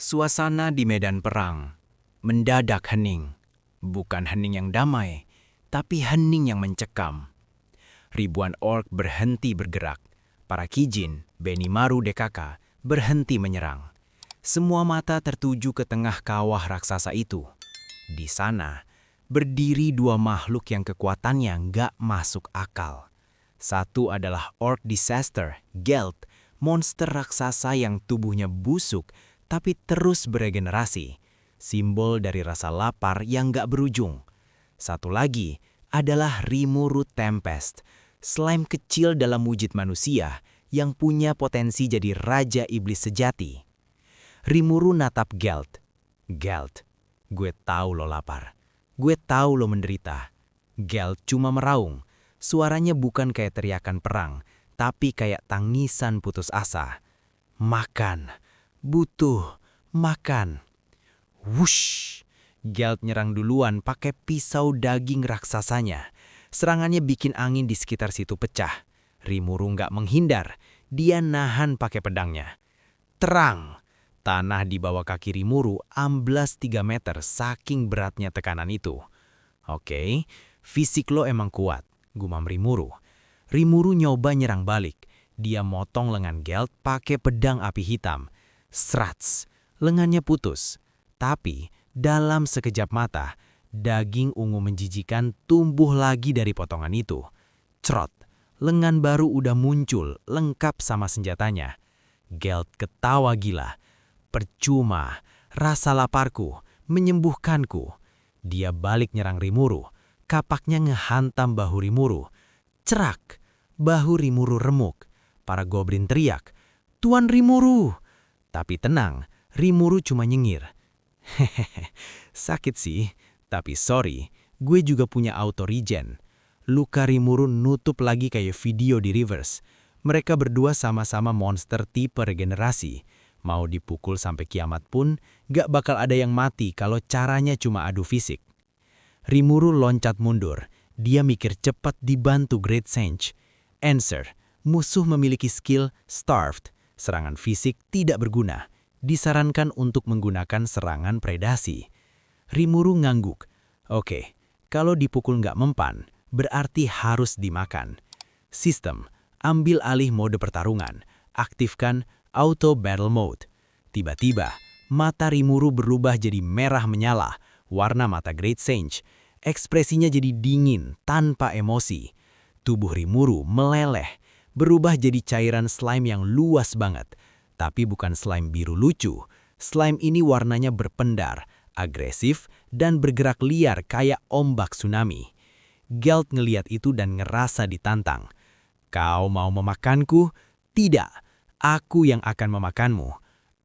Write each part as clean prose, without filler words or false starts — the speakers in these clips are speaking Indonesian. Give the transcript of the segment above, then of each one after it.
Suasana di medan perang mendadak hening. Bukan hening yang damai, tapi hening yang mencekam. Ribuan orc berhenti bergerak. Para Kijin, Benimaru DKK, berhenti menyerang. Semua mata tertuju ke tengah kawah raksasa itu. Di sana, berdiri dua makhluk yang kekuatannya nggak masuk akal. Satu adalah Orc Disaster, Gelt, monster raksasa yang tubuhnya busuk tapi terus beregenerasi. Simbol dari rasa lapar yang nggak berujung. Satu lagi adalah Rimuru Tempest, slime kecil dalam wujud manusia yang punya potensi jadi raja iblis sejati. Rimuru natap Gelt. Gelt, gue tahu lo lapar. Gue tahu lo menderita. Gelt cuma meraung. Suaranya bukan kayak teriakan perang, tapi kayak tangisan putus asa. Makan. Butuh. Makan. Wush! Gelt nyerang duluan pakai pisau daging raksasanya. Serangannya bikin angin di sekitar situ pecah. Rimuru nggak menghindar. Dia nahan pakai pedangnya. Terang! Tanah di bawah kaki Rimuru amblas 3 meter saking beratnya tekanan itu. Oke, fisik lo emang kuat, gumam Rimuru. Rimuru nyoba nyerang balik. Dia motong lengan Gelt pakai pedang api hitam. Srats! Lengannya putus. Tapi dalam sekejap mata, daging ungu menjijikan tumbuh lagi dari potongan itu. Crot! Lengan baru udah muncul, lengkap sama senjatanya. Gelt ketawa gila. Percuma, rasa laparku, menyembuhkanku. Dia balik nyerang Rimuru. Kapaknya ngehantam bahu Rimuru. Cerak! Bahu Rimuru remuk. Para goblin teriak, "Tuan Rimuru!" Tapi tenang, Rimuru cuma nyengir. Hehehe, sakit sih, tapi sorry, gue juga punya auto regen. Luka Rimuru nutup lagi kayak video di reverse. Mereka berdua sama-sama monster tipe regenerasi. Mau dipukul sampai kiamat pun, gak bakal ada yang mati kalau caranya cuma adu fisik. Rimuru loncat mundur. Dia mikir cepat dibantu Great Sage. Answer, musuh memiliki skill Starved. Serangan fisik tidak berguna. Disarankan untuk menggunakan serangan predasi. Rimuru ngangguk. Oke, kalau dipukul nggak mempan, berarti harus dimakan. Sistem, ambil alih mode pertarungan. Aktifkan Auto Battle Mode. Tiba-tiba, mata Rimuru berubah jadi merah menyala. Warna mata Great Sage. Ekspresinya jadi dingin, tanpa emosi. Tubuh Rimuru meleleh. Berubah jadi cairan slime yang luas banget. Tapi bukan slime biru lucu. Slime ini warnanya berpendar, agresif, dan bergerak liar kayak ombak tsunami. Gelt ngeliat itu dan ngerasa ditantang. Kau mau memakanku? Tidak, aku yang akan memakanmu.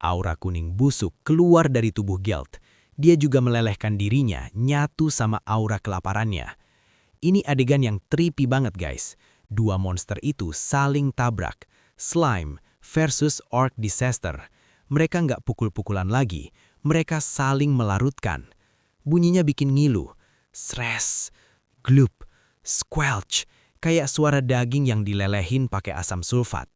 Aura kuning busuk keluar dari tubuh Gelt. Dia juga melelehkan dirinya, nyatu sama aura kelaparannya. Ini adegan yang trippy banget guys. Dua monster itu saling tabrak. Slime versus Orc Disaster. Mereka nggak pukul-pukulan lagi. Mereka saling melarutkan. Bunyinya bikin ngilu. Sres, glup, squelch. Kayak suara daging yang dilelehin pakai asam sulfat.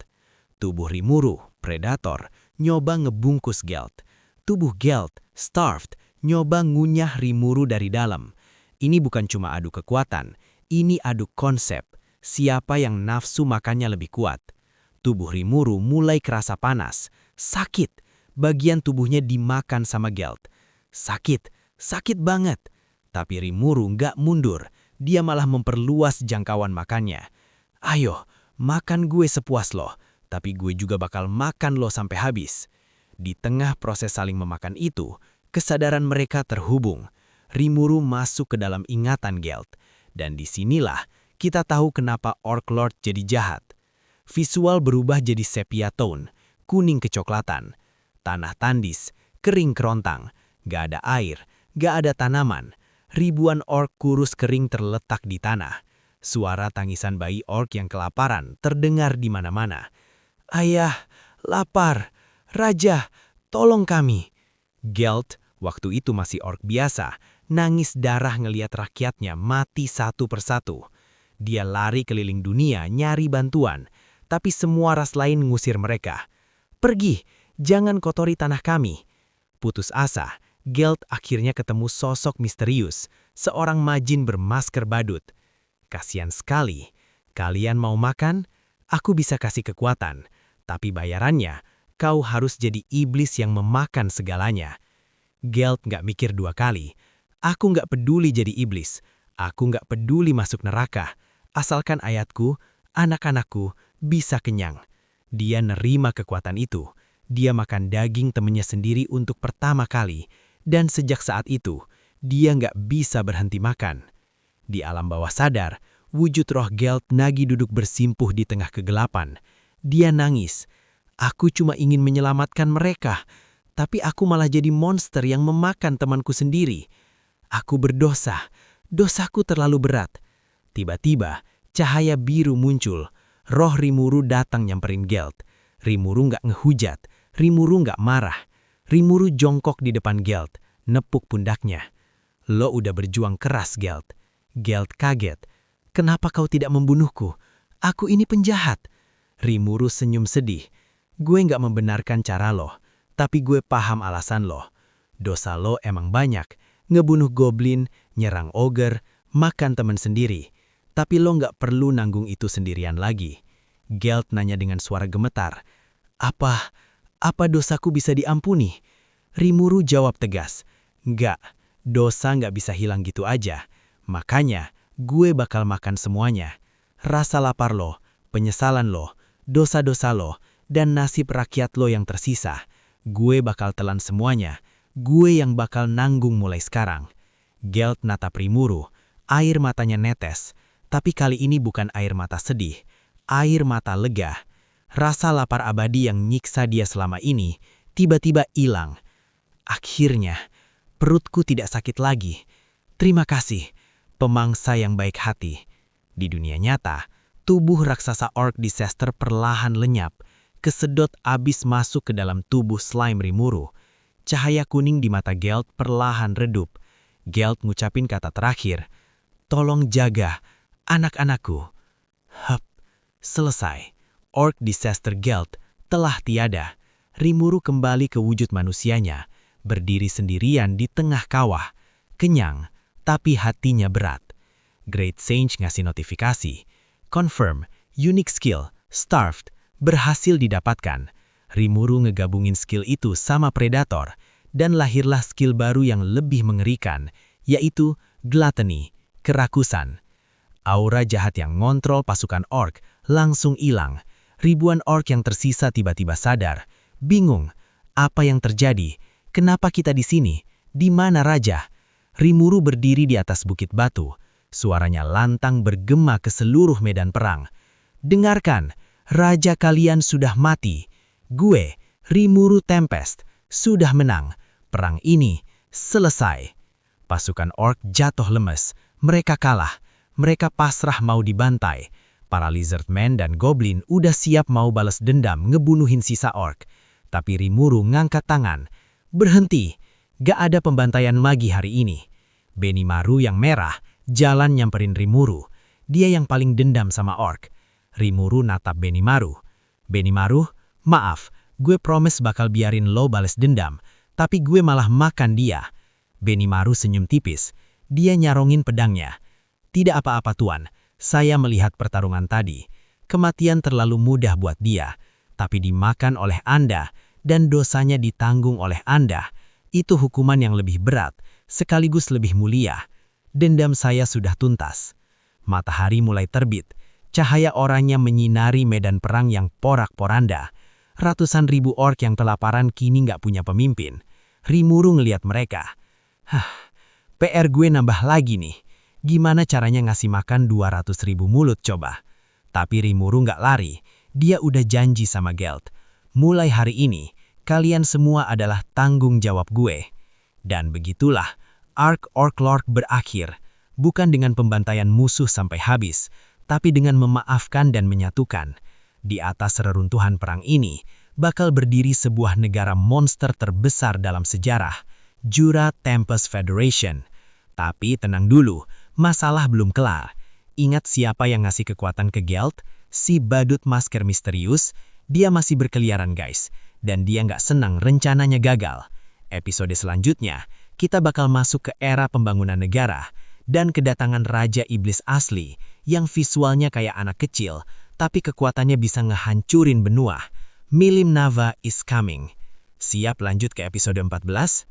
Tubuh Rimuru, Predator, nyoba ngebungkus Gelt. Tubuh Gelt, Starved, nyoba ngunyah Rimuru dari dalam. Ini bukan cuma adu kekuatan. Ini adu konsep. Siapa yang nafsu makannya lebih kuat. Tubuh Rimuru mulai kerasa panas. Sakit. Bagian tubuhnya dimakan sama Gelt. Sakit. Sakit banget. Tapi Rimuru nggak mundur. Dia malah memperluas jangkauan makannya. Ayo, makan gue sepuas lo. Tapi gue juga bakal makan lo sampai habis. Di tengah proses saling memakan itu, kesadaran mereka terhubung. Rimuru masuk ke dalam ingatan Gelt. Dan disinilah kita tahu kenapa Orc Lord jadi jahat. Visual berubah jadi sepia tone, kuning kecoklatan. Tanah tandis, kering kerontang. Gak ada air, gak ada tanaman. Ribuan orc kurus kering terletak di tanah. Suara tangisan bayi orc yang kelaparan terdengar di mana-mana. Ayah, lapar. Raja, tolong kami. Gelt, waktu itu masih orc biasa, nangis darah ngeliat rakyatnya mati satu persatu. Dia lari keliling dunia nyari bantuan, tapi semua ras lain ngusir mereka. Pergi, jangan kotori tanah kami. Putus asa, Gelt akhirnya ketemu sosok misterius, seorang majin bermasker badut. Kasian sekali. Kalian mau makan? Aku bisa kasih kekuatan. Tapi bayarannya, kau harus jadi iblis yang memakan segalanya. Gelt nggak mikir dua kali. Aku nggak peduli jadi iblis. Aku nggak peduli masuk neraka. Asalkan ayatku, anak-anakku, bisa kenyang. Dia nerima kekuatan itu. Dia makan daging temennya sendiri untuk pertama kali. Dan sejak saat itu, dia nggak bisa berhenti makan. Di alam bawah sadar, wujud roh Gelt Nagi duduk bersimpuh di tengah kegelapan. Dia nangis. Aku cuma ingin menyelamatkan mereka, tapi aku malah jadi monster yang memakan temanku sendiri. Aku berdosa. Dosaku terlalu berat. Tiba-tiba, cahaya biru muncul. Roh Rimuru datang nyamperin Gelt. Rimuru nggak ngehujat. Rimuru nggak marah. Rimuru jongkok di depan Gelt, nepuk pundaknya. Lo udah berjuang keras, Gelt. Gelt kaget. Kenapa kau tidak membunuhku? Aku ini penjahat. Rimuru senyum sedih. Gue nggak membenarkan cara lo, tapi gue paham alasan lo. Dosa lo emang banyak. Ngebunuh goblin, nyerang ogre, makan teman sendiri. Tapi lo nggak perlu nanggung itu sendirian lagi. Gelt nanya dengan suara gemetar. Apa dosaku bisa diampuni? Rimuru jawab tegas. Nggak, dosa nggak bisa hilang gitu aja. Makanya, gue bakal makan semuanya. Rasa lapar lo, penyesalan lo, dosa-dosa lo, dan nasib rakyat lo yang tersisa. Gue bakal telan semuanya. Gue yang bakal nanggung mulai sekarang. Gelt natap Rimuru. Air matanya netes. Tapi kali ini bukan air mata sedih. Air mata lega. Rasa lapar abadi yang nyiksa dia selama ini tiba-tiba hilang. Akhirnya, perutku tidak sakit lagi. Terima kasih, pemangsa yang baik hati. Di dunia nyata, tubuh raksasa Orc Disaster perlahan lenyap. Kesedot abis masuk ke dalam tubuh slime Rimuru. Cahaya kuning di mata Gelt perlahan redup. Gelt ngucapin kata terakhir. Tolong jaga anak-anakku. Hup, selesai. Orc Disaster Gelt telah tiada. Rimuru kembali ke wujud manusianya, berdiri sendirian di tengah kawah. Kenyang, tapi hatinya berat. Great Sage ngasih notifikasi. Confirm, unique skill, Starved, berhasil didapatkan. Rimuru ngegabungin skill itu sama Predator, dan lahirlah skill baru yang lebih mengerikan, yaitu Gluttony, kerakusan. Aura jahat yang ngontrol pasukan orc langsung hilang. Ribuan orc yang tersisa tiba-tiba sadar. Bingung, apa yang terjadi? Kenapa kita di sini? Di mana raja? Rimuru berdiri di atas bukit batu. Suaranya lantang bergema ke seluruh medan perang. Dengarkan, raja kalian sudah mati. Gue, Rimuru Tempest, sudah menang. Perang ini selesai. Pasukan orc jatuh lemes. Mereka kalah. Mereka pasrah mau dibantai. Para lizardmen dan goblin udah siap mau balas dendam ngebunuhin sisa orc. Tapi Rimuru ngangkat tangan. Berhenti, gak ada pembantaian lagi hari ini. Benimaru yang merah jalan nyamperin Rimuru. Dia yang paling dendam sama orc. Rimuru natap Benimaru. Benimaru, maaf, gue promise bakal biarin lo balas dendam. Tapi gue malah makan dia. Benimaru senyum tipis. Dia nyarongin pedangnya. Tidak apa-apa tuan. Saya melihat pertarungan tadi. Kematian terlalu mudah buat dia, tapi dimakan oleh Anda dan dosanya ditanggung oleh Anda. Itu hukuman yang lebih berat, sekaligus lebih mulia. Dendam saya sudah tuntas. Matahari mulai terbit. Cahaya oranye menyinari medan perang yang porak-poranda. Ratusan ribu orc yang kelaparan kini nggak punya pemimpin. Rimuru ngeliat mereka. PR gue nambah lagi nih. Gimana caranya ngasih makan 200.000 mulut coba? Tapi Rimuru nggak lari. Dia udah janji sama Gelt. Mulai hari ini, kalian semua adalah tanggung jawab gue. Dan begitulah, Arc Orc-Lord berakhir. Bukan dengan pembantaian musuh sampai habis, tapi dengan memaafkan dan menyatukan. Di atas reruntuhan perang ini, bakal berdiri sebuah negara monster terbesar dalam sejarah, Jura Tempest Federation. Tapi tenang dulu, masalah belum kelar. Ingat siapa yang ngasih kekuatan ke Gelt? Si badut masker misterius. Dia masih berkeliaran guys. Dan dia nggak senang rencananya gagal. Episode selanjutnya, kita bakal masuk ke era pembangunan negara dan kedatangan Raja Iblis asli yang visualnya kayak anak kecil, tapi kekuatannya bisa ngehancurin benua. Milim Nava is coming. Siap lanjut ke episode 14?